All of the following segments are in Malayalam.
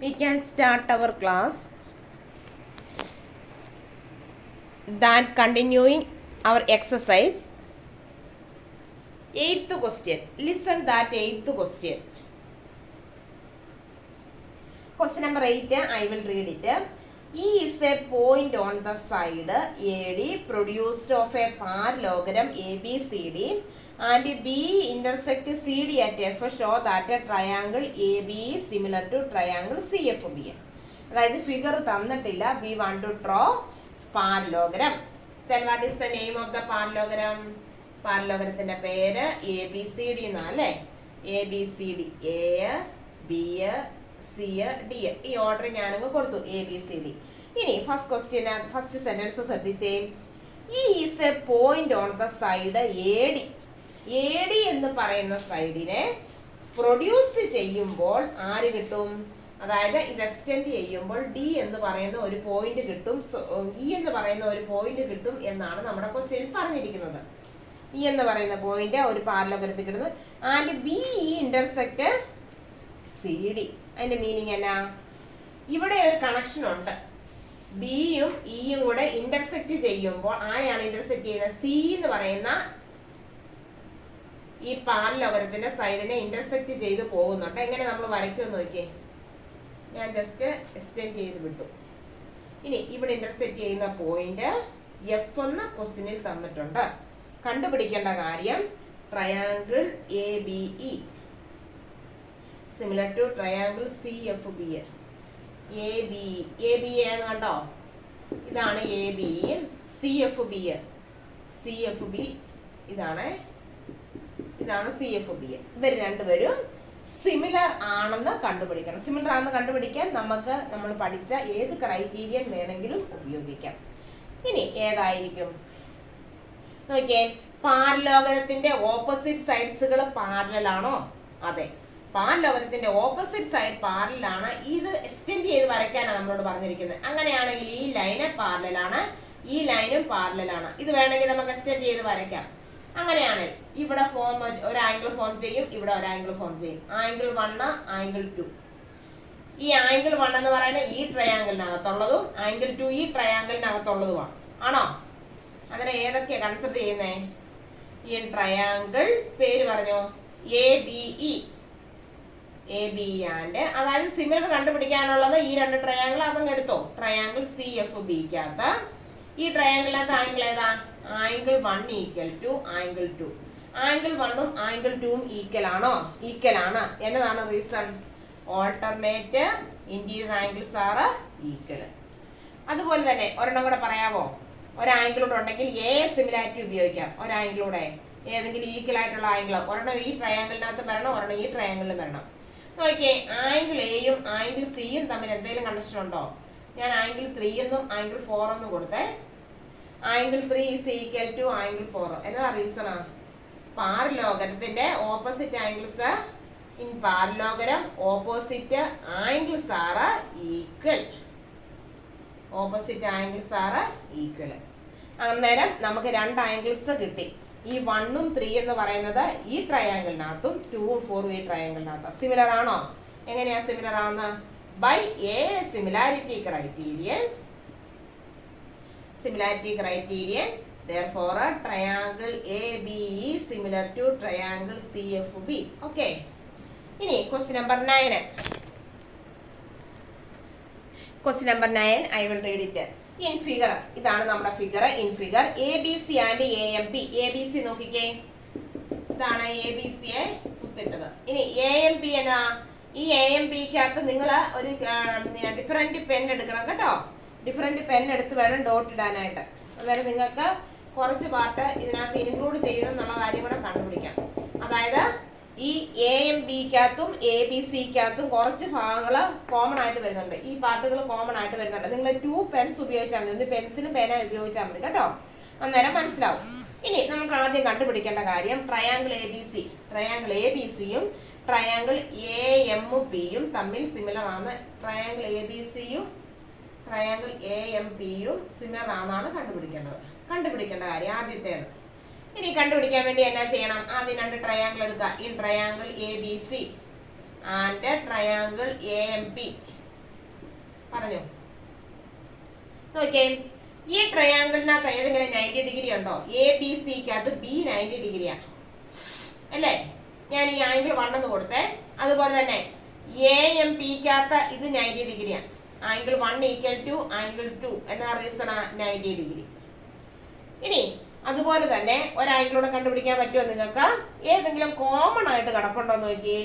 We can start our class. That continuing our exercise. Eighth question. Listen that eighth question. Question number 8. I will read it. E is a point on the side AD produced of a parallelogram ABCD and B intersect CD at F. Show that a triangle AB is similar to triangle CFB. അതായത് ഫിഗർ തന്നിട്ടില്ല. We want to draw parallelogram. Then what is the name of the parallelogram? പാരലോഗ്രത്തിന്റെ പേര് ABCD എന്നാല്ലേ. ABCD A B C D ഈ ഓർഡർ ഞാനങ്ങ് കൊടുത്തു ABCD. ഇനി ഫസ്റ്റ് സെന്റൻസ് ശ്രദ്ധിച്ചേ. ഈ is A point on the side AD എന്ന് പറയുന്ന സൈഡിനെ പ്രൊഡ്യൂസ് ചെയ്യുമ്പോൾ ആര് കിട്ടും? അതായത് ഇത് എക്സ്റ്റെൻഡ് ചെയ്യുമ്പോൾ D എന്ന് പറയുന്ന ഒരു പോയിന്റ് കിട്ടും, E എന്ന് പറയുന്ന ഒരു പോയിന്റ് കിട്ടും എന്നാണ് നമ്മുടെ ക്വസ്റ്റ്യനിൽ പറഞ്ഞിരിക്കുന്നത്. E എന്ന് പറയുന്ന പോയിന്റ് ഒരു പാരലോഗ്രത്തിൽ കിട്ടുന്നത്. And BE intersect CD. അതിന്റെ മീനിങ് എന്നാ? ഇവിടെ ഒരു കണക്ഷൻ ഉണ്ട്. ബിയും ഇയും കൂടെ ഇന്റർസെക്ട് ചെയ്യുമ്പോൾ ആരെയാണ് ഇന്റർസെക്ട് ചെയ്യുന്നത്? സി എന്ന് പറയുന്ന ഈ പാരലോഗ്രത്തിന്റെ സൈഡിനെ ഇന്റർസെക്ട് ചെയ്ത് പോകുന്നുണ്ട്. എങ്ങനെ നമ്മൾ വരയ്ക്കുമെന്ന് നോക്കിയേ. ഞാൻ ജസ്റ്റ് എക്സ്റ്റെൻഡ് ചെയ്ത് വിട്ടു. ഇനി ഇവിടെ ഇന്റർസെക്ട് ചെയ്യുന്ന പോയിന്റ് F എന്ന ക്വസ്റ്റ്യനിൽ തന്നിട്ടുണ്ട്. കണ്ടുപിടിക്കേണ്ട കാര്യം triangle ABE similar to triangle CFB. ABE എന്ന് കണ്ടോ? ഇതാണ് ABE. CFB ഇതാണ് CFB. ഇവർ രണ്ടുപേരും സിമിലർ ആണെന്ന് കണ്ടുപിടിക്കണം. സിമിലർ ആണെന്ന് കണ്ടുപിടിക്കാൻ നമ്മൾ പഠിച്ച ഏത് ക്രൈറ്റീരിയൻ വേണമെങ്കിലും ഉപയോഗിക്കാം. ഇനി ഏതായിരിക്കും നോക്കിയേ. പാരലോഗ്രത്തിന്റെ ഓപ്പോസിറ്റ് സൈഡ്സുകൾ പാരലാണോ? അതെ, പാരലോഗ്രത്തിന്റെ ഓപ്പോസിറ്റ് സൈഡ് പാരലാണ്. ഇത് എക്സ്റ്റെൻഡ് ചെയ്ത് വരയ്ക്കാനാണ് നമ്മളോട് പറഞ്ഞിരിക്കുന്നത്. അങ്ങനെയാണെങ്കിൽ ഈ ലൈന് പാരലാണ്, ഈ ലൈനും പാരലാണ്. ഇത് വേണമെങ്കിൽ നമുക്ക് എക്സ്റ്റെൻഡ് ചെയ്ത് വരയ്ക്കാം. അങ്ങനെയാണെങ്കിൽ ഇവിടെ ഒരു ആംഗിൾ ഫോം ചെയ്യും, ഇവിടെ ഒരു ആംഗിൾ ഫോം ചെയ്യും. Angle 1, angle 2. ഈ ആംഗിൾ 1 എന്ന് പറയുന്നത് ഈ ട്രയാങ്കിളിനകത്തുള്ളതും ആംഗിൾ 2 ഈ ട്രയാങ്കിളിനകത്തുള്ളതുമാണ്. ആണോ? അങ്ങനെ ഏതൊക്കെയാ കൺസിഡർ ചെയ്യുന്നേ? ഈ ട്രയാങ്കിൾ പേര് പറഞ്ഞോ, ABE ആൻഡ് അതായത് സിമിലർ കണ്ടുപിടിക്കാനുള്ളത് ഈ രണ്ട് ട്രയാങ്കിൾ അതങ്ങ് എടുത്തോ. ട്രയാങ്കിൾ CFBക്കകത്ത് ഈ ട്രയാങ്കിളിനകത്ത് ആംഗിൾ ഏതാ? Angle 1 equal to angle 2. Angle 1ഉം ആംഗിൾ 2ഉം ഈക്വൽ ആണോ? ഈക്വൽ ആണ്. എന്നതാണ് reason? Alternate interior angles are equal. അതുപോലെ തന്നെ ഒരെണ്ണം കൂടെ പറയാമോ? ഒരാംഗിളൂടെ ഉണ്ടെങ്കിൽ A സിമിലാരിറ്റി ഉപയോഗിക്കാം. ഒരാംഗിളൂടെ ഏതെങ്കിലും ഈക്വൽ ആയിട്ടുള്ള ആംഗിൾ ഒരെണ്ണം ഈ ട്രയാങ്കിളിനകത്ത് വരണം, ഒരെണ്ണം ഈ ട്രയാങ്കിളിൽ വരണം. നോക്കിയേ, ആംഗിൾ Aയും ആംഗിൾ Cയും തമ്മിൽ എന്തെങ്കിലും കണക്ഷൻ ഉണ്ടോ? ഞാൻ ആംഗിൾ 3 എന്നും ആംഗിൾ 4 എന്നും കൊടുത്തേ. Angle 3 is equal to angle 4. എന്നതാ റീസൺ? പാരലോഗ്രത്തിന്റെ opposite angles in parallelogram opposite angles are equal. Opposite angles are equal. അന്നേരം നമുക്ക് രണ്ട് ആംഗിൾസ് കിട്ടി. ഈ 1ഉം 3 എന്ന് പറയുന്നത് ഈ ട്രയാങ്കിളിനകത്തും 2ഉം 4ഉം ഈ ട്രയാങ്കിളിനകത്തും സിമിലർ ആണോ? എങ്ങനെയാ സിമിലർ ആവുന്നത്? By A similarity criterion. therefore triangle ABE is similar to triangle CFB. okay. ഇനി question number 9. question number 9 I will read it. in figure ഇതാണ് നമ്മുടെ figure. in figure ABC and AMP. ABC നോക്കിക്കേ, ഇതാണ് ABC യെ കുത്തിട്ടത്. ഇനി AMP എന്നാ? ഈ AMPക്കകത്ത് നിങ്ങൾ ഒരു ഡിഫറെന്റ് പെൻ എടുക്കണം കേട്ടോ. ഡിഫറെന്റ് പെൻ എടുത്ത് വേണം ഡോട്ട് ഇടാനായിട്ട്. അതായത് നിങ്ങൾക്ക് കുറച്ച് പാർട്ട് ഇതിനകത്ത് ഇൻക്ലൂഡ് ചെയ്യുന്നുള്ള കാര്യം കൂടെ കണ്ടുപിടിക്കാം. അതായത് ഈ AMBക്കകത്തും ABCക്കകത്തും കുറച്ച് ഭാഗങ്ങൾ കോമൺ ആയിട്ട് വരുന്നുണ്ട്. ഈ പാർട്ടുകൾ കോമൺ ആയിട്ട് വരുന്നുണ്ട്. നിങ്ങൾ 2 പെൻസ് ഉപയോഗിച്ചാൽ മതി. പെൻസിലും പേന ഉപയോഗിച്ചാൽ മതി കേട്ടോ. അന്നേരം മനസ്സിലാവും. ഇനി നമുക്ക് ആദ്യം കണ്ടുപിടിക്കേണ്ട കാര്യം ട്രയാങ്കിൾ ABCയും ട്രയാങ്കിൾ AMPയും തമ്മിൽ സിമിലർ ആണ്. ട്രയാങ്കിൾ ABCയും ട്രയാങ്കിൾ AMPയും സിമിലർ ആണെന്നാണ് കണ്ടുപിടിക്കേണ്ട കാര്യം ആദ്യത്തേത്. ഇനി കണ്ടുപിടിക്കാൻ വേണ്ടി എന്നാ ചെയ്യണം? ആദ്യം രണ്ട് ട്രയാങ്കിൾ എടുക്കുക. ഈ triangle ABC and triangle AMP പറഞ്ഞു നോക്കിയേ. ഈ ട്രയാങ്കിളിനകത്ത് ഏതെങ്കിലും 90 ഡിഗ്രി ഉണ്ടോ? എ ബി സിക്കകത്ത് ബി 90 ഡിഗ്രിയാണ് അല്ലേ? ഞാൻ ഈ ആംഗിൾ 1 എന്ന് കൊടുത്തേ. അതുപോലെ തന്നെ എ എം പിക്കകത്ത് ഇത് 90 ഡിഗ്രിയാണ്. ആംഗിൾ 1 ഈക്വൽ ടു ആംഗിൾ 2 എന്ന റീസൺ 90 ഡിഗ്രി. ഇനി അതുപോലെ തന്നെ ഒരാംഗിളൂടെ കണ്ടുപിടിക്കാൻ പറ്റുമോ നിങ്ങൾക്ക്? ഏതെങ്കിലും കോമൺ ആയിട്ട് കിടപ്പുണ്ടോ നോക്കി.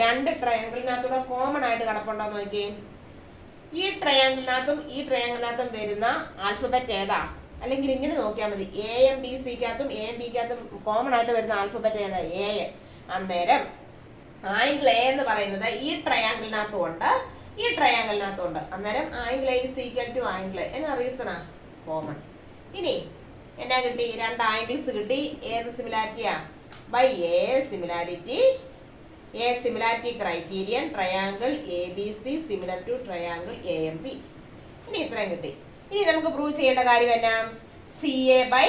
രണ്ട് ട്രയാങ്കിളിനകത്തൂടെ കോമൺ ആയിട്ട് കിടപ്പുണ്ടോ നോക്കി. ഈ ട്രയാങ്കിളിനകത്തും വരുന്ന ആൽഫബറ്റ് ഏതാ? അല്ലെങ്കിൽ ഇങ്ങനെ നോക്കിയാൽ മതി. എ എം ബി സിക്കകത്തും എ എം ബിക്കകത്തും കോമൺ ആയിട്ട് വരുന്ന ആൽഫബറ്റ് ഏതാ? എ. അന്നേരം ആംഗിൾ എ എന്ന് പറയുന്നത് ഈ ട്രയാങ്കിളിനകത്തും ഉണ്ട്, ഈ ട്രയാങ്കിളിനകത്തും ഉണ്ട്. അന്നേരം angle A is equal to angle A എന്നാ റീസണാ? കോമൺ. ഇനി എന്നാ കിട്ടി? രണ്ട് ആംഗിൾസ് കിട്ടി. ഏത് സിമിലാരിറ്റിയാ? By A similarity. A similarity criterion triangle ABC similar to triangle AMB. ഇനി ഇത്രയും കിട്ടി. ഇനി നമുക്ക് പ്രൂവ് ചെയ്യേണ്ട കാര്യം എന്നാ? CA by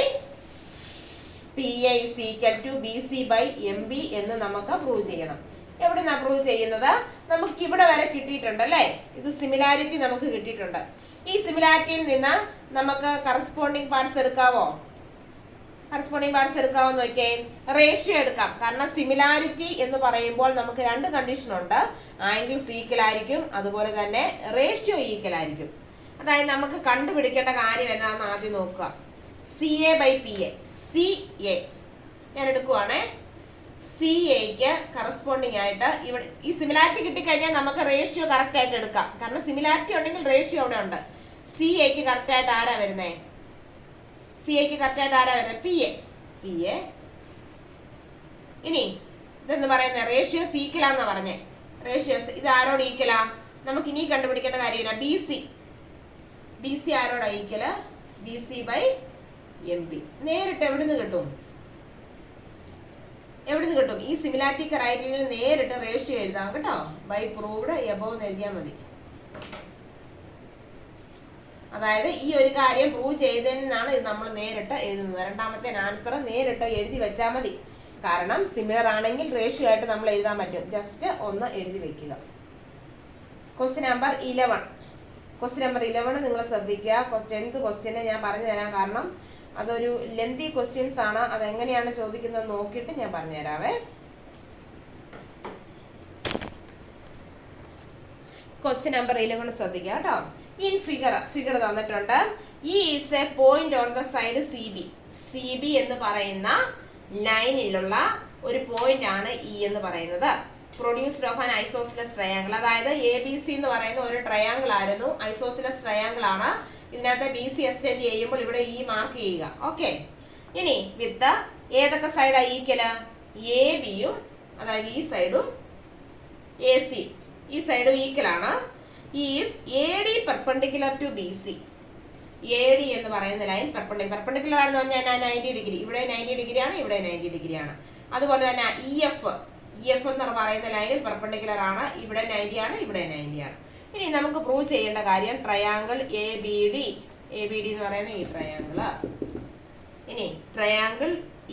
PA is equal to BC by MB എന്ന് നമുക്ക് പ്രൂവ് ചെയ്യണം. എവിടെന്നാ പ്രൂവ് ചെയ്യുന്നത്? നമുക്ക് ഇവിടെ വരെ കിട്ടിയിട്ടുണ്ട് അല്ലേ? ഇത് സിമിലാരിറ്റി നമുക്ക് കിട്ടിയിട്ടുണ്ട്. ഈ സിമിലാരിറ്റിയിൽ നിന്ന് നമുക്ക് കറസ്പോണ്ടിങ് പാർട്സ് എടുക്കാവോ? കറസ്പോണ്ടിങ് പാർട്സ് എടുക്കാമെന്ന് നോക്കിയേ. റേഷ്യോ എടുക്കാം. കാരണം സിമിലാരിറ്റി എന്ന് പറയുമ്പോൾ നമുക്ക് രണ്ട് കണ്ടീഷൻ ഉണ്ട്. ആംഗിൾസ് ഈക്വൽ ആയിരിക്കും, അതുപോലെ തന്നെ റേഷ്യോ ഈക്വൽ ആയിരിക്കും. അതായത് നമുക്ക് കണ്ടുപിടിക്കേണ്ട കാര്യം എന്താണെന്ന് ആദ്യം നോക്കുക. CA by PA. CA ഞാൻ എടുക്കുവാണേ. CAക്ക് കറസ്പോണ്ടിങ് ആയിട്ട് ഇവിടെ ഈ സിമിലാരിറ്റി കിട്ടിക്കഴിഞ്ഞാൽ നമുക്ക് റേഷ്യോ കറക്റ്റ് ആയിട്ട് എടുക്കാം. കാരണം സിമിലാരിറ്റി ഉണ്ടെങ്കിൽ റേഷ്യോ അവിടെ ഉണ്ട്. CAക്ക് കറക്റ്റ് ആയിട്ട് ആരാ വരുന്നേ? CAക്ക് കറക്റ്റായിട്ട് ആരാ വരുന്നത്? PA. ഇനി ഇതെന്ന് പറയുന്നത് റേഷ്യോസ് ഈക്വലാന്നാ പറഞ്ഞേ. റേഷ്യോസ് ഇത് ആരോട് ഈക്വലാ? നമുക്ക് ഇനി കണ്ടുപിടിക്കേണ്ട കാര്യമില്ല. BC ആരോടാ ഈക്വല്? BC by MB. നേരിട്ട് എവിടുന്ന് കിട്ടും? ഈ സിമിലാരിറ്റി ക്രൈറ്റീരിയയിൽ നേരിട്ട് റേഷ്യോ എഴുതാം കേട്ടോ. ബൈ പ്രൂവ്ഡ് എബോവ് എന്ന് എഴുതിയാൽ മതി. അതായത് ഈ ഒരു കാര്യം പ്രൂവ് ചെയ്തതിനാണ് ഇത് നമ്മൾ നേരിട്ട് എഴുതുന്നത്. രണ്ടാമത്തെ ആൻസർ നേരിട്ട് എഴുതി വെച്ചാൽ മതി. കാരണം സിമിലർ ആണെങ്കിൽ റേഷ്യോ ആയിട്ട് നമ്മൾ എഴുതാൻ പറ്റും. ജസ്റ്റ് ഒന്ന് എഴുതി വെക്കുക. ക്വസ്റ്റ്യൻ നമ്പർ 11 നിങ്ങൾ ശ്രദ്ധിക്കുക. 10th ക്വസ്റ്റ്യന് ഞാൻ പറഞ്ഞു തരാം. കാരണം അതൊരു ലെന്തി ക്വസ്റ്റ്യൻസ് ആണ്. അതെങ്ങനെയാണ് ചോദിക്കുന്നത് നോക്കിയിട്ട് ഞാൻ പറഞ്ഞു തരാവേ. ക്വസ്റ്റ്യൻ നമ്പർ 11 ശ്രദ്ധിക്കുക കേട്ടോ. ഇൻ ഫിഗർ തന്നിട്ടുണ്ട്. E is a point on the side CB എന്ന് പറയുന്ന ലൈനിലുള്ള ഒരു പോയിന്റ് ആണ് E എന്ന് പറയുന്നത്. Produced of an isosceles triangle. അതായത് ABC എന്ന് പറയുന്ന ഒരു ട്രയാങ്കിൾ ആയിരുന്നു. ഐസോസിലസ് ട്രയാങ്കിൾ ആണ്. ഇതിനകത്ത് BC എക്സ്റ്റെൻഡ് ചെയ്യുമ്പോൾ ഇവിടെ E മാർക്ക് ചെയ്യുക. ഓക്കെ. ഇനി വിത്ത് ഏതൊക്കെ സൈഡാ ഈക്വല്? ABയും അതായത് ഈ സൈഡും AC ഈ സൈഡും ഈക്വൽ ആണ്. If AD perpendicular to BC, AD എന്ന് പറയുന്ന ലൈൻ പെർപെൻഡിക്കുലർ ആണെന്ന് പറഞ്ഞാൽ 90 ഡിഗ്രി. ഇവിടെ 90 ഡിഗ്രിയാണ്, ഇവിടെ 90 ഡിഗ്രിയാണ്. അതുപോലെ തന്നെ EF എന്ന് പറയുന്ന ലൈനിൽ പെർപെൻഡിക്കുലർ ആണ്. ഇവിടെ 90 ആണ്, ഇവിടെ 90 ആണ്. ഇനി നമുക്ക് പ്രൂവ് ചെയ്യേണ്ട കാര്യം ട്രയാങ്കിൾ ABD എന്ന് പറയുന്ന ഈ ട്രയാങ്കിള്. ഇനി ട്രയാങ്കിൾ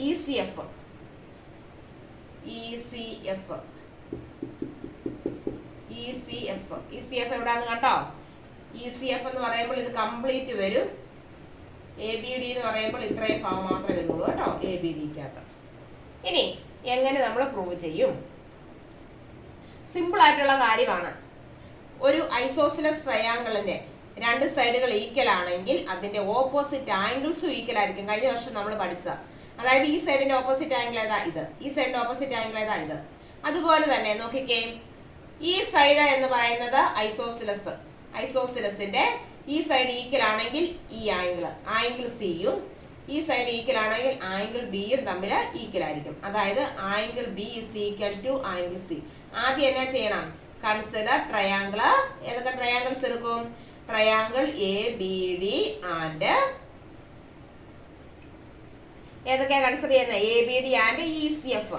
ECF എവിടാന്ന് കണ്ടോ? ECF എന്ന് പറയുമ്പോൾ ഇത് കംപ്ലീറ്റ് വരും. ABD എന്ന് പറയുമ്പോൾ ഇത്രയും ഭാഗം മാത്രമേ വരുള്ളൂ കേട്ടോ ABDക്കകത്ത്. ഇനി എങ്ങനെ നമ്മൾ പ്രൂവ് ചെയ്യും? സിമ്പിൾ ആയിട്ടുള്ള കാര്യമാണ്. ഒരു ഐസോസിലസ് ട്രയാങ്കിളിന്റെ രണ്ട് സൈഡുകൾ ഈക്വൽ ആണെങ്കിൽ അതിന്റെ ഓപ്പോസിറ്റ് ആംഗിൾസും ഈക്വൽ ആയിരിക്കും. കഴിഞ്ഞ വർഷം നമ്മൾ പഠിച്ച അതായത് ഈ സൈഡിന്റെ ഓപ്പോസിറ്റ് ആംഗിൾ ഏതാ? ഇത്. ഈ സൈഡിന്റെ ഓപ്പോസിറ്റ് ആംഗിൾ ഏതാ? ഇത്. അതുപോലെ തന്നെ നോക്കിക്കേ, ഈ സൈഡ് എന്ന് പറയുന്നത് ഐസോസിലസിന്റെ ഈ സൈഡ് ഈക്വൽ ആണെങ്കിൽ ഈ ആംഗിൾ സിയും ഈ സൈഡ് ഈക്വൽ ആണെങ്കിൽ ആംഗിൾ ബിയും തമ്മിൽ ഈക്വൽ ആയിരിക്കും. അതായത് angle B is equal to angle C. ആദ്യം എന്നാ ചെയ്യണം? Consider triangle. ഏതൊക്കെ ട്രയാങ്കിൾസ് എടുക്കും? ട്രയാങ്കിൾ ABD ആൻഡ് ഏതൊക്കെയാ കൺസിഡർ ചെയ്യുന്നത്? ABD and ECF.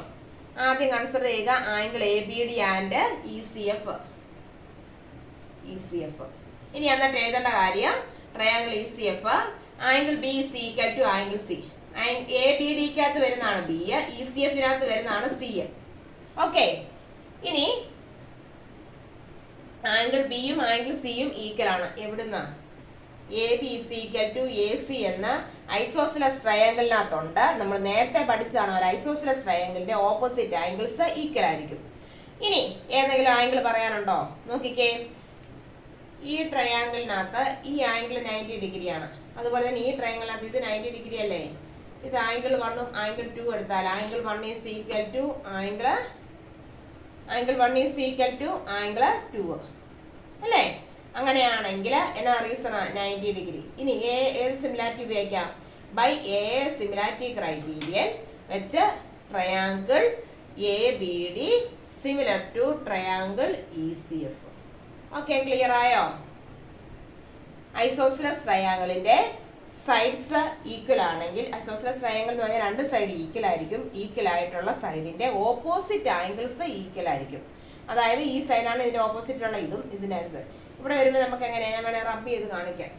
ആദ്യം കൺസിഡർ ചെയ്യുക ആംഗിൾ ABD ആൻഡ് ECF. ഇനി എന്നിട്ട് എഴുതേണ്ട കാര്യം triangle ECF angle B is equal to angle C. ABDക്കകത്ത് വരുന്നതാണ് B, ECFനകത്ത് വരുന്നതാണ് C. ഓക്കെ. ഇനി ആംഗിൾ ബിയും ആംഗിൾ സിയും ഈക്വൽ ആണ്. എവിടുന്ന്? A B is equal to A C എന്ന് ഐസോസിലസ് ട്രയാങ്കിളിനകത്തുണ്ട്. നമ്മൾ നേരത്തെ പഠിച്ചതാണ് ഒരു ഐസോസിലസ് ട്രയാങ്കിളിന്റെ ഓപ്പോസിറ്റ് ആംഗിൾസ് ഈക്വൽ ആയിരിക്കും. ഇനി ഏതെങ്കിലും ആംഗിൾ പറയാനുണ്ടോ? നോക്കിക്കേ, ഈ ട്രയാങ്കിളിനകത്ത് ഈ ആംഗിൾ 90 ഡിഗ്രിയാണ്. അതുപോലെ തന്നെ ഈ ട്രയാങ്കിളിനകത്ത് ഇത് 90 ഡിഗ്രി അല്ലേ? ഇത് ആംഗിൾ 1ഉം ആംഗിൾ 2 എടുത്താൽ angle 1 is equal to angle 1 is equal to angle 2 അല്ലേ? അങ്ങനെയാണെങ്കിൽ എന്നാ റീസൺ? 90 ഡിഗ്രി. ഇനി ഏത് സിമിലാരിറ്റി ഉപയോഗിക്കാം? ബൈ എ സിമിലാരിറ്റി ക്രൈറ്റീരിയൻ വെച്ച് triangle A B D similar to triangle E C F. Okay, clear ആയോ? ഐസോസിലസ് ട്രയാങ്കിളിന്റെ സൈഡ്സ് ഈക്വൽ ആണെങ്കിൽ, ഐസോസിലസ് ട്രയാങ്കിൾ എന്ന് പറഞ്ഞാൽ രണ്ട് സൈഡ് ഈക്വൽ ആയിരിക്കും. ഈക്വൽ ആയിട്ടുള്ള സൈഡിന്റെ ഓപ്പോസിറ്റ് ആംഗിൾസ് ഈക്വൽ ആയിരിക്കും. അതായത് ഈ സൈഡാണ് ഇതിന്റെ ഓപ്പോസിറ്റ് ഉള്ള ഇതും ഇതിനകത്ത്. ഇവിടെ വരുമ്പോൾ നമുക്ക് എങ്ങനെയാ, ഞാൻ വേണേൽ റബ്ബ് ചെയ്ത് കാണിക്കാം.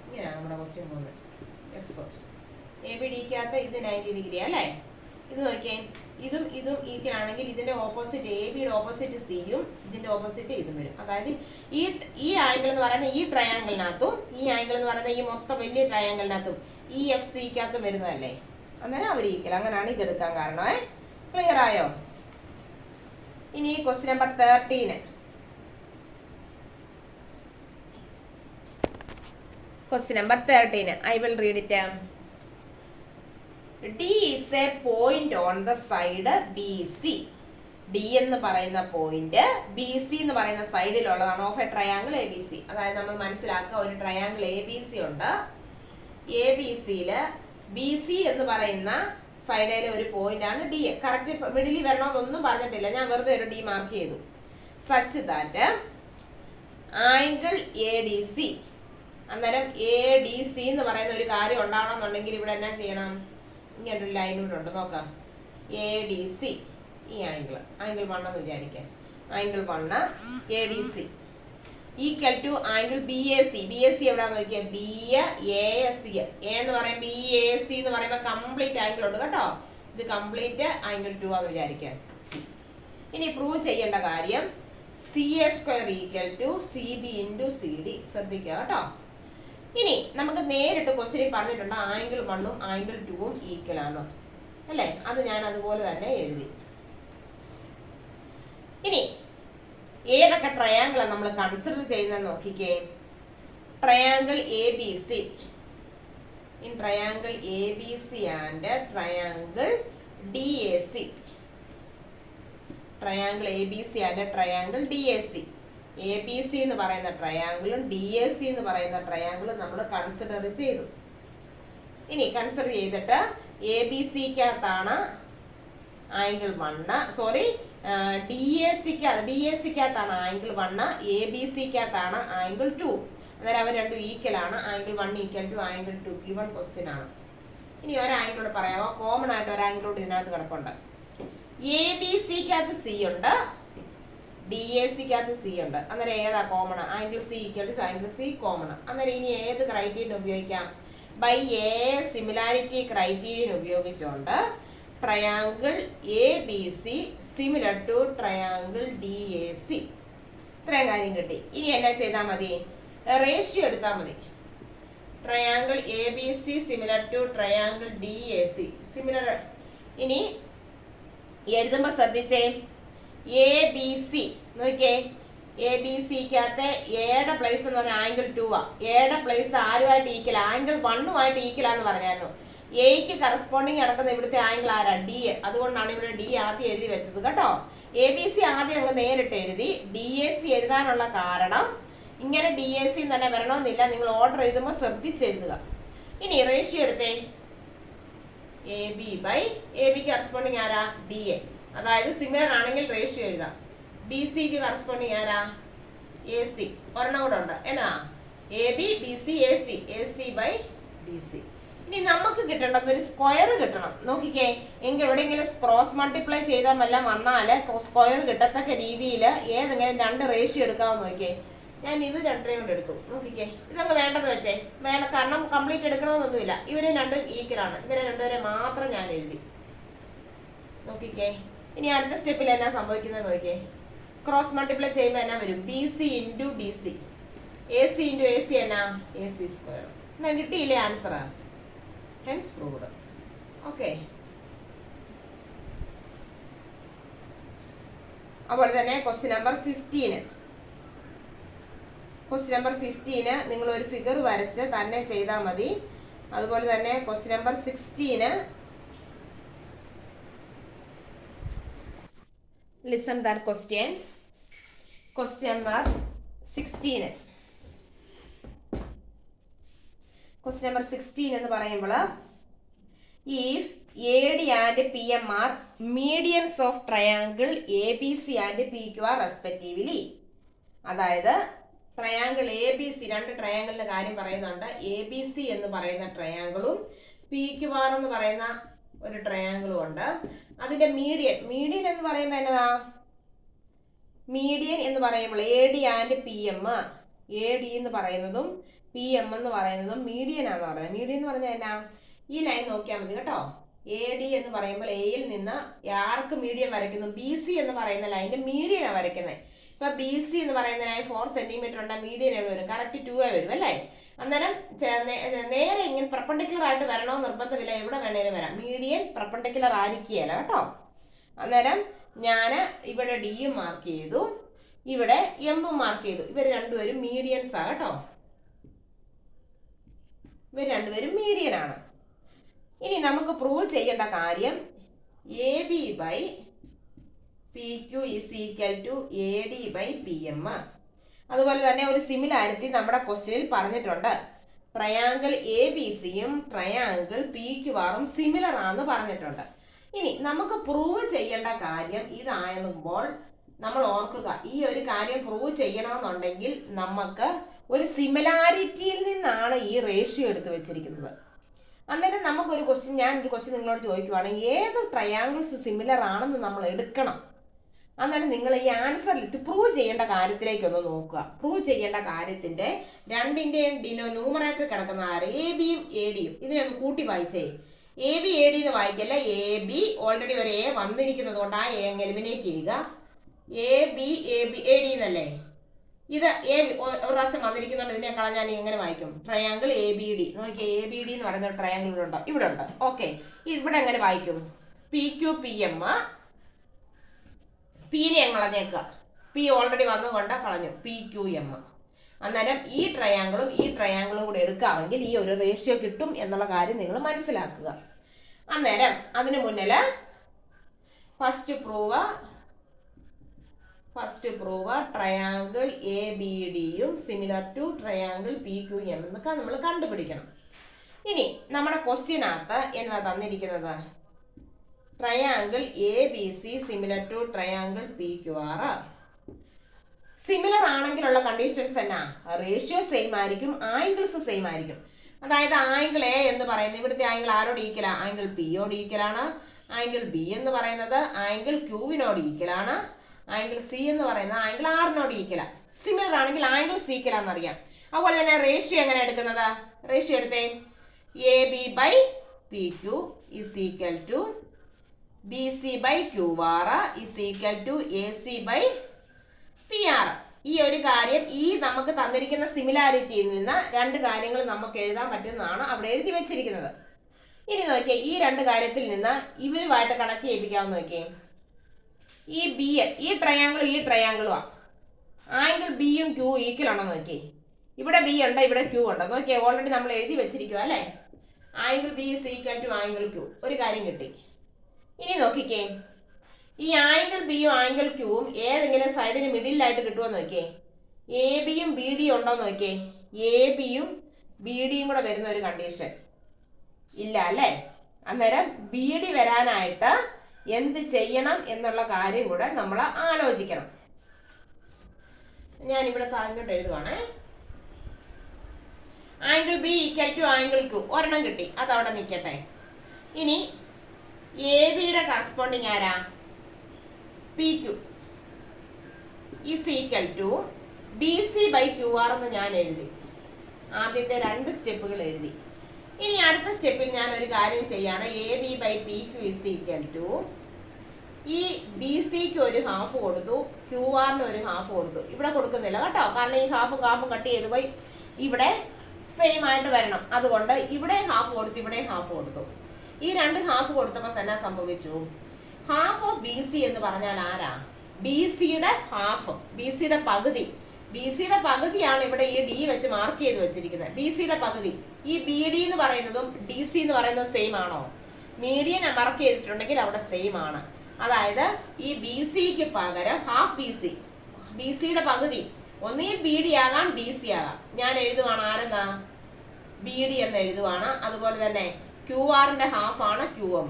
ഇങ്ങനെയാണ് നമ്മുടെ ക്വസ്റ്റ്യൻ പോകുന്നത്. എഫ് എ ബി ഡിക്കകത്ത് ഇത് 90 ഡിഗ്രി അല്ലേ? ഇത് നോക്കിയേ, ഇതും ഇതും ഈക്വൽ ആണെങ്കിൽ ഇതിന്റെ ഓപ്പോസിറ്റ് എ ബിയുടെ ഓപ്പോസിറ്റ് സിയും ഇതിന്റെ ഓപ്പോസിറ്റ് ഇതും വരും. അതായത് ഈ ആംഗിൾ എന്ന് പറയുന്ന ഈ ട്രയാങ്കിളിനകത്തും ഈ ആംഗിൾ എന്ന് പറയുന്ന ഈ മൊത്തം വലിയ ട്രയാങ്കിളിനകത്തും ഈ എഫ് സിക്കകത്തും വരുന്നതല്ലേ? അന്നേരം അവർ ഈക്വൽ. അങ്ങനെയാണ് ഇതെടുക്കാൻ കാരണം. ക്ലിയർ ആയോ? ഇനി question number 13. Question number 13. I will read it. D is a point on the side BC. D എന്ന് പറയുന്ന പോയിന്റ് ബി സി എന്ന് പറയുന്ന സൈഡിലുള്ളതാണ് of a triangle A B C. അതായത് നമ്മൾ മനസ്സിലാക്കുക, ഒരു ട്രയാങ്കിൾ എ ബി സി ഉണ്ട്. എ ബി സിയില് ബി സി എന്ന് പറയുന്ന സൈഡിലെ ഒരു പോയിന്റ് ആണ് ഡി. കറക്റ്റ് മിഡിലിൽ വരണമെന്നൊന്നും പറഞ്ഞിട്ടില്ല, ഞാൻ വെറുതെ ഒരു ഡി മാർക്ക് ചെയ്തു. Such that angle A D C, അന്നേരം എ ഡി സി എന്ന് പറയുന്ന ഒരു കാര്യം ഉണ്ടാവണമെന്നുണ്ടെങ്കിൽ ഇവിടെ എന്നാ ചെയ്യണം? ഇങ്ങനൊരു ലൈൻ കൂടെ ഉണ്ട്, നോക്കാം. എ ഡി സി ഈ ആംഗിൾ 1 എന്ന് വിചാരിക്കാം. Angle 1 A D C equal to angle B A C. B A C എവിടെയാന്ന് നോക്കിയാൽ ബി എ സി. എ എന്ന് പറയുമ്പോൾ ബി എ സി എന്ന് പറയുമ്പോൾ കംപ്ലീറ്റ് ആംഗിൾ ഉണ്ട് കേട്ടോ. ഇത് കംപ്ലീറ്റ് ആംഗിൾ 2 ആണെന്ന് വിചാരിക്കാം. സി. ഇനി പ്രൂവ് ചെയ്യേണ്ട കാര്യം C A square equal to C B into C D. ശ്രദ്ധിക്കുക കേട്ടോ. ഇനി നമുക്ക് നേരിട്ട് ക്വസ്റ്റ്യനിൽ പറഞ്ഞിട്ടുണ്ട് ആംഗിൾ 1ഉം ആംഗിൾ 2ഉം ഈക്വൽ ആണ് അല്ലേ? അത് ഞാൻ അതുപോലെ തന്നെ എഴുതി. ഇനി ഏതൊക്കെ ട്രയാങ്കിളാണ് നമ്മൾ കൺസിഡർ ചെയ്യുന്നത് നോക്കിക്കേ. Triangle A B C. In triangle A B C and triangle D A C. Triangle A B C and triangle D A C. A B C എന്ന് പറയുന്ന ട്രയാങ്കിളും ഡി എ സി എന്ന് പറയുന്ന ട്രയാങ്കിളും നമ്മൾ കൺസിഡർ ചെയ്തു. ഇനി കൺസിഡർ ചെയ്തിട്ട് എ ബി സിക്കകത്താണ് ആംഗിൾ 1, സോറി ഡി എ സിക്കകത്താണ് ആംഗിൾ 1, എ ബി സിക്കകത്താണ് ആംഗിൾ 2. അന്നേരം അവർ രണ്ടും ഈക്വൽ ആണ്. Angle 1 equal to angle 2 given question ആണ്. ഇനി ഒരു ആംഗിളോട് പറയാമോ? കോമൺ ആയിട്ട് ഒരു ആംഗിളോട് ഇതിനകത്ത് കിടപ്പുണ്ട്. എ ബി സിക്കകത്ത് സി ഉണ്ട്, ഡി എ സിക്കകത്ത് സി ഉണ്ട്. അന്നേരം ഏതാ common? Angle C equal to angle C common. അന്നേരം ഇനി ഏത് ക്രൈറ്റീരിയൻ ഉപയോഗിക്കാം? ബൈ എ സിമിലാരിറ്റി ക്രൈറ്റീരിയൻ ഉപയോഗിച്ചുകൊണ്ട് triangle A B C similar to triangle D A C. ഇത്രയും കാര്യം കിട്ടി. ഇനി എന്നാ ചെയ്താൽ മതി? റേഷ്യോ എടുത്താൽ മതി. Triangle A B C similar to triangle D A C similar. ഇനി എഴുതുമ്പോൾ ശ്രദ്ധിച്ചേ, എ ബി സി നോക്കിയേ. എ ബി സിക്കകത്ത് എയുടെ പ്ലേസ് എന്ന് പറഞ്ഞാൽ ആംഗിൾ 2 ആ. എയുടെ പ്ലേസ് ആരുമായിട്ട് ഈക്വൽ? ആംഗിൾ 1ഉമായിട്ട് ഈക്വലാന്ന് പറഞ്ഞായിരുന്നു. എയ്ക്ക് കറസ്പോണ്ടിങ് നടക്കുന്ന ഇവിടുത്തെ ആംഗിൾ ആരാ? ഡി. അതുകൊണ്ടാണ് ഇവിടെ ഡി ആദ്യം എഴുതി വെച്ചത് കേട്ടോ. എ ബി സി ആദ്യം അങ്ങ് നേരിട്ട് എഴുതി. ഡി എ സി എഴുതാനുള്ള കാരണം ഇങ്ങനെ ഡി എ സി തന്നെ വരണമെന്നില്ല, നിങ്ങൾ ഓർഡർ എഴുതുമ്പോൾ ശ്രദ്ധിച്ചെഴുതുക. ഇനി റേഷ്യോ എടുത്തേ. എ ബി ബൈ എ ബിക്ക് കറസ്പോണ്ടിങ് ആരാ? D A. അതായത് സിമിലർ ആണെങ്കിൽ റേഷ്യോ എഴുതാം. ബി സിക്ക് കറസ്പോണ്ടിങ് ആരാ? A C. ഒരെണ്ണം കൂടെ ഉണ്ട്, എന്നാ? A B B C A C. A C by D C. ഇനി നമുക്ക് കിട്ടേണ്ടത് ഒരു സ്ക്വയർ കിട്ടണം. നോക്കിക്കേ, എങ്കിൽ എവിടെയെങ്കിലും ക്രോസ് മൾട്ടിപ്ലൈ ചെയ്താൽ വല്ലതും വന്നാൽ സ്ക്വയർ കിട്ടത്തക്ക രീതിയിൽ ഏതെങ്കിലും രണ്ട് റേഷ്യോ എടുക്കാമെന്ന് നോക്കിയേ. ഞാൻ ഇത് രണ്ടിനെയും കൊണ്ട് എടുത്തു. നോക്കിക്കേ, ഇതൊക്കെ വേണ്ടെന്ന് വെച്ചേ, വേണം, കാരണം കംപ്ലീറ്റ് എടുക്കണമെന്നൊന്നുമില്ല. ഇവരെ രണ്ടും ഈക്വലാണ്. ഇവരെ രണ്ടുപേരെ മാത്രം ഞാൻ എഴുതി. നോക്കിക്കേ, ഇനി അടുത്ത സ്റ്റെപ്പിൽ എന്നാ സംഭവിക്കുന്നത് നോക്കിയേ. ക്രോസ് മൾട്ടിപ്ലൈ ചെയ്യുമ്പോൾ എന്നാ വരും? B C into D C, A C into A C എന്നാ എ സി സ്ക്വയർ. എന്നാ കിട്ടിയില്ലേ ആൻസർ? Hence proved. ഓക്കെ, അപ്പോൾ തന്നെ ക്വസ്റ്റ്യൻ നമ്പർ 15. ക്വസ്റ്റ്യൻ നമ്പർ 15 നിങ്ങൾ ഒരു ഫിഗർ വരച്ച് തന്നെ ചെയ്താൽ മതി. അതുപോലെ തന്നെ question number 16, listen that question. Question number 16. Question number 16 എന്ന് പറയുമ്പോൾ, if A D and P M R medians of triangle A B C and P Q R respectively. അതായത് ട്രയാങ്കിൾ എ ബി സി, രണ്ട് ട്രയാങ്കിളിന്റെ കാര്യം പറയുന്നുണ്ട്. എ ബി സി എന്ന് പറയുന്ന ട്രയാങ്കിളും പി ക്യു ആർ എന്ന് പറയുന്ന ഒരു ട്രയാങ്കിളും ഉണ്ട്. അതിന്റെ മീഡിയൻ, മീഡിയൻ എന്ന് പറയുമ്പോൾ എന്നതാ? മീഡിയൻ എന്ന് പറയുമ്പോൾ A D and P M, A D എന്ന് പറയുന്നതും പി എം എന്ന് പറയുന്നതും മീഡിയൻ ആണെന്ന് പറയുന്നത്. മീഡിയൻ എന്ന് പറഞ്ഞാൽ എന്നാ? ഈ ലൈൻ നോക്കിയാൽ മതി കേട്ടോ. എ ഡി എന്ന് പറയുമ്പോൾ എയിൽ നിന്ന് ആർക്ക് മീഡിയൻ വരയ്ക്കുന്നു? ബി സി എന്ന് പറയുന്ന ലൈനിന്റെ മീഡിയനാണ് വരയ്ക്കുന്നത്. ഇപ്പൊ ബി സി എന്ന് പറയുന്ന ലൈൻ 4 സെന്റിമീറ്റർ ഉണ്ട്, മീഡിയൻ എവിടെ വരും? കറക്റ്റ് 2 വരും അല്ലേ? അന്നേരം നേരെ ഇങ്ങനെ പെർപെൻഡിക്കുലർ ആയിട്ട് വരണമെന്ന് നിർബന്ധമില്ല, എവിടെ വേണേലും വരാം. മീഡിയൻ പെർപെൻഡിക്കുലർ ആയിരിക്കുകയല്ല കേട്ടോ. അന്നേരം ഞാൻ ഇവിടെ ഡിയും മാർക്ക് ചെയ്തു, ഇവിടെ എമ്മും മാർക്ക് ചെയ്തു. ഇവർ രണ്ടുപേരും മീഡിയൻസ് ആണ് കേട്ടോ. ഇവർ രണ്ടുപേരും മീഡിയൻ ആണ്. ഇനി നമുക്ക് പ്രൂവ് ചെയ്യേണ്ട കാര്യം A B by P Q is equal to A D by P M. അതുപോലെ തന്നെ ഒരു സിമിലാരിറ്റി നമ്മുടെ ക്വസ്റ്റ്യനിൽ പറഞ്ഞിട്ടുണ്ട്. ട്രയാങ്കിൾ എ ബി സിയും ട്രയാങ്കിൾ പി ക്യു ആറും സിമിലർ ആണെന്ന് പറഞ്ഞിട്ടുണ്ട്. ഇനി നമുക്ക് പ്രൂവ് ചെയ്യേണ്ട കാര്യം ഇതാകുമ്പോൾ നമ്മൾ ഓർക്കുക, ഈ ഒരു കാര്യം പ്രൂവ് ചെയ്യണമെന്നുണ്ടെങ്കിൽ നമുക്ക് ഒരു സിമിലാരിറ്റിയിൽ നിന്നാണ് ഈ റേഷ്യോ എടുത്തു വെച്ചിരിക്കുന്നത്. അന്നേരം നമുക്കൊരു ക്വസ്റ്റ്യൻ, ഞാനൊരു ക്വസ്റ്റ്യൻ നിങ്ങളോട് ചോദിക്കുവാണെങ്കിൽ ഏത് ട്രയാങ്കിൾസ് സിമിലർ ആണെന്ന് നമ്മൾ എടുക്കണം. അന്നേരം നിങ്ങൾ ഈ ആൻസറിലിട്ട് പ്രൂവ് ചെയ്യേണ്ട കാര്യത്തിലേക്കൊന്ന് നോക്കുക. പ്രൂവ് ചെയ്യേണ്ട കാര്യത്തിന്റെ രണ്ടിന്റെയും ന്യൂമറേറ്റർ കിടക്കുന്ന ആര്? എ ബിയും എ ഡിയും. ഇതിനെ ഒന്ന് കൂട്ടി വായിച്ചേ. എ ബി എ ഡി എന്ന് വായിക്കല്ല, എ ബി ഓൾറെഡി ഒരു എ വന്നിരിക്കുന്നത് കൊണ്ട് ആ എ എലിമിനേറ്റ് ചെയ്യുക. എ ബി എ ഡി എന്നല്ലേ? ഇത് എ ഒരു പ്രാവശ്യം വന്നിരിക്കുന്നുണ്ട്, ഇതിനെ കളഞ്ഞാൽ എങ്ങനെ വായിക്കും? Triangle A B D. നോക്കിയാൽ എ ബി ഡി എന്ന് പറയുന്ന ഒരു ട്രയാങ്കിൾ ഇവിടെ ഉണ്ടോ? ഇവിടെ ഉണ്ട്. ഓക്കെ, ഇവിടെ എങ്ങനെ വായിക്കും? പി ക്യു പി എം, പിനെ കളഞ്ഞേക്കുക. പി ഓൾറെഡി വന്നുകൊണ്ട് കളഞ്ഞു, പി ക്യു എം. അന്നേരം ഈ ട്രയാങ്കിളും കൂടെ എടുക്കാമെങ്കിൽ ഈ ഒരു റേഷ്യോ കിട്ടും എന്നുള്ള കാര്യം നിങ്ങൾ മനസ്സിലാക്കുക. അന്നേരം അതിന് മുന്നിൽ first prove triangle A B ഡിയും similar to triangle P Q M എന്നൊക്കെ നമ്മൾ കണ്ടുപിടിക്കണം. ഇനി നമ്മുടെ ക്വസ്റ്റ്യനകത്ത് എന്നാ തന്നിരിക്കുന്നത്? Triangle A B C similar to triangle P Q R. Similar ആണെങ്കിലുള്ള കണ്ടീഷൻസ് എന്നാ? റേഷ്യോ സെയിം ആയിരിക്കും, ആംഗിൾസ് സെയിം ആയിരിക്കും. അതായത് ആംഗിൾ എ എന്ന് പറയുന്നത് ഇവിടുത്തെ ആംഗിൾ ആരോട് ഈക്വലാ? ആംഗിൾ പിയോട് ഈക്വലാണ്. ആംഗിൾ ബി എന്ന് പറയുന്നത് ആംഗിൾ ക്യൂവിനോട് ഈക്വലാണ്. ആംഗിൾ സി എന്ന് പറയുന്നത് ആംഗിൾ ആറിനോട് ഈക്വലാണ്. സിമിലർ ആണെങ്കിൽ ആംഗിൾ സി ഈക്വലാണെന്നറിയാം. അതുപോലെ തന്നെ റേഷ്യോ എങ്ങനെ എടുക്കുന്നത്? റേഷ്യോ എടുത്തേ. A B by P Q is equal to B C by Q R is equal to A C by P R. ഈ ഒരു കാര്യം ഈ നമുക്ക് തന്നിരിക്കുന്ന സിമിലാരിറ്റിയിൽ നിന്ന് രണ്ട് കാര്യങ്ങൾ നമുക്ക് എഴുതാൻ പറ്റുന്നതാണ് അവിടെ എഴുതി വെച്ചിരിക്കുന്നത്. ഇനി നോക്കിയേ, ഈ രണ്ട് കാര്യത്തിൽ നിന്ന് ഇവരുമായിട്ട് കണക്ട് ചെയ്യിപ്പിക്കാമെന്ന് നോക്കിയേ. ഈ ബി, ഈ ട്രയാങ്കിളുമാണ്. ആംഗിൾ ബിയും ക്യൂ ഈക്വൽ ആണോ നോക്കിയേ. ഇവിടെ ബി ഉണ്ട്, ഇവിടെ ക്യൂ ഉണ്ട്. നോക്കിയേ, ഓൾറെഡി നമ്മൾ എഴുതി വെച്ചിരിക്കുക അല്ലേ? Angle B is equal to angle Q. ഒരു കാര്യം കിട്ടി. ഇനി നോക്കിക്കേ, ഈ ആംഗിൾ ബിയും ആംഗിൾ ക്യൂവും ഏതെങ്കിലും സൈഡിന് മിഡിലായിട്ട് കിട്ടുമോ നോക്കിയേ. എ ബിയും ബി ഡിയും ഉണ്ടോ നോക്കിയേ. എ ബിയും ബി ഡിയും കൂടെ വരുന്ന ഒരു കണ്ടീഷൻ ഇല്ല അല്ലേ? അന്നേരം ബി ഡി വരാനായിട്ട് എന്ത് ചെയ്യണം എന്നുള്ള കാര്യം കൂടെ നമ്മൾ ആലോചിക്കണം. ഞാനിവിടെ പറഞ്ഞിട്ട് എഴുതുവാണേ. Angle B equal to angle Q ഒരെണ്ണം കിട്ടി, അതവിടെ നിൽക്കട്ടെ. ഇനി എ ബിയുടെ കറസ്പോണ്ടിങ് ആരാ? P Q is equal to BC/QR എന്ന് ഞാൻ എഴുതി. ആദ്യത്തെ 2 സ്റ്റെപ്പുകൾ എഴുതി. ഇനി അടുത്ത സ്റ്റെപ്പിൽ ഞാൻ ഒരു കാര്യം ചെയ്യാണ്. AB/PQ = ഈ BCക്ക് ഒരു ഹാഫ് കൊടുത്തു, QR ഒരു ഹാഫ് കൊടുത്തു. ഇവിടെ കൊടുക്കുന്നില്ല കേട്ടോ, കാരണം ഈ ഹാഫും കട്ട് ചെയ്ത് പോയി ഇവിടെ സെയിം ആയിട്ട് വരണം. അതുകൊണ്ട് ഇവിടെ ഹാഫ് കൊടുത്തു, ഇവിടെ ഹാഫ് കൊടുത്തു. ഈ 2 ഹാഫ് കൊടുത്തപ്പോൾ എന്നാ സംഭവിച്ചു? ഹാഫ് ഓഫ് BC എന്ന് പറഞ്ഞാൽ ആരാ? BCയുടെ ഹാഫ്, BCയുടെ പകുതി. BCയുടെ പകുതിയാണ് ഇവിടെ ഈ D വെച്ച് മാർക്ക് ചെയ്ത് വെച്ചിരിക്കുന്നത്. BCയുടെ പകുതി. ഈ BD എന്ന് പറയുന്നതും DC എന്ന് പറയുന്നതും സെയിം ആണോ? മീഡിയൻ മാർക്ക് ചെയ്തിട്ടുണ്ടെങ്കിൽ അവിടെ സെയിം ആണ്. അതായത് ഈ BCക്ക് പകരം ഹാഫ് BCയുടെ പകുതി ഒന്നീ BD ആകാം, DC ആകാം. ഞാൻ എഴുതുവാണ് ആരെന്നാ? BD എന്ന് എഴുതുവാണ്. അതുപോലെ തന്നെ QR-ന്റെ ഹാഫ് ആണ് QM.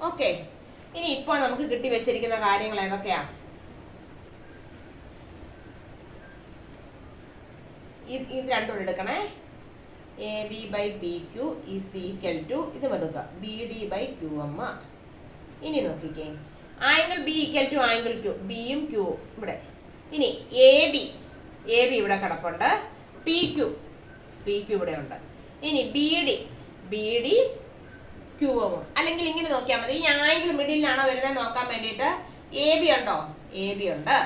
ഓക്കെ, ഇനി ഇപ്പോൾ നമുക്ക് കിട്ടി വെച്ചിരിക്കുന്ന കാര്യങ്ങൾ ഏതൊക്കെയാ? ഇത് രണ്ടും എടുക്കണേ. AB/PQ = ഇത് എടുക്കുക BD/QM. ഇനി നോക്കിക്കേ, ആംഗിൾ B = ആംഗിൾ Q, ബിയും Q ഇവിടെ. ഇനി AB ഇവിടെ കിടപ്പുണ്ട്, PQ ഇവിടെ ഉണ്ട്. ഇനി BD QM. അല്ലെങ്കിൽ ഇങ്ങനെ നോക്കിയാൽ മതി. ഈ ആംഗിൾ മിഡിലാണോ വരുന്നത് നോക്കാൻ വേണ്ടിയിട്ട് AB ഉണ്ടോ? AB ഉണ്ട്.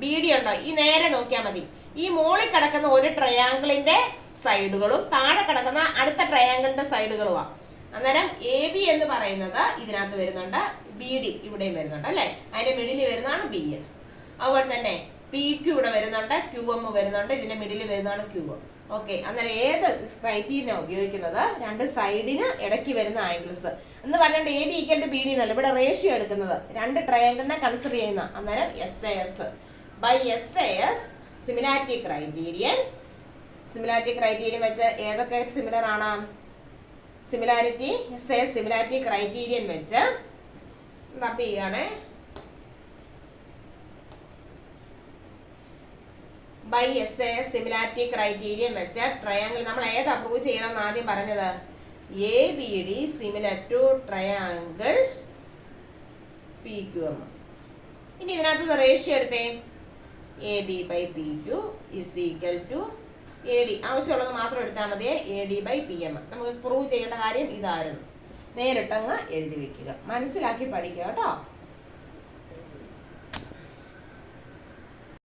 BD ഉണ്ടോ? ഈ നേരെ നോക്കിയാൽ മതി. ഈ മുകളിൽ കിടക്കുന്ന ഒരു ട്രയാങ്കിളിന്റെ സൈഡുകളും താഴെ കിടക്കുന്ന അടുത്ത ട്രയാങ്കിളിന്റെ സൈഡുകളുമാണ്. അന്നേരം AB എന്ന് പറയുന്നത് ഇതിനകത്ത് വരുന്നുണ്ട്, BD ഇവിടെയും വരുന്നുണ്ട് അല്ലെ. അതിന്റെ മിഡിൽ വരുന്നതാണ് BN. അതുപോലെ തന്നെ PQ ഇവിടെ വരുന്നുണ്ട്, QM വരുന്നുണ്ട്, ഇതിന്റെ മിഡിൽ വരുന്നതാണ് QM. ഓക്കെ, അന്നേരം ഏത് ക്രൈറ്റീരിയ ഉപയോഗിക്കുന്നത്? 2 സൈഡിന് ഇടയ്ക്ക് വരുന്ന ആംഗിൾസ് എന്ന് പറഞ്ഞിട്ട് AB = BD എന്നല്ല, ഇവിടെ റേഷ്യോ എടുക്കുന്നത് 2 ട്രയാങ്കിളിനെ കൺസിഡർ ചെയ്യുന്ന. അന്നേരം SAS സിമിലാരിറ്റി ക്രൈറ്റീരിയൻ വെച്ച് ഏതൊക്കെ സിമിലർ ആണ്? സിമിലാരിറ്റി ക്രൈറ്റീരിയൻ വെച്ച് റബ് ചെയ്യാണ്. SAS സിമിലാരിറ്റി ക്രൈറ്റീരിയൻ വെച്ച് ട്രയാങ്കിൾ നമ്മൾ ഏത് അപ്രൂവ് ചെയ്യണം എന്ന് ആദ്യം പറഞ്ഞത്? ABD = triangle PQM. ഇനി ഇതിനകത്ത് റേഷ്യോ എടുത്തേ. AB/PQ = AD. ആവശ്യമുള്ളത് മാത്രം എടുത്താൽ മതി. AD/PM. നമുക്ക് പ്രൂവ് ചെയ്യേണ്ട കാര്യം ഇതായിരുന്നു. നേരിട്ടങ്ങ് എഴുതി വെക്കുക, മനസ്സിലാക്കി പഠിക്കുക കേട്ടോ.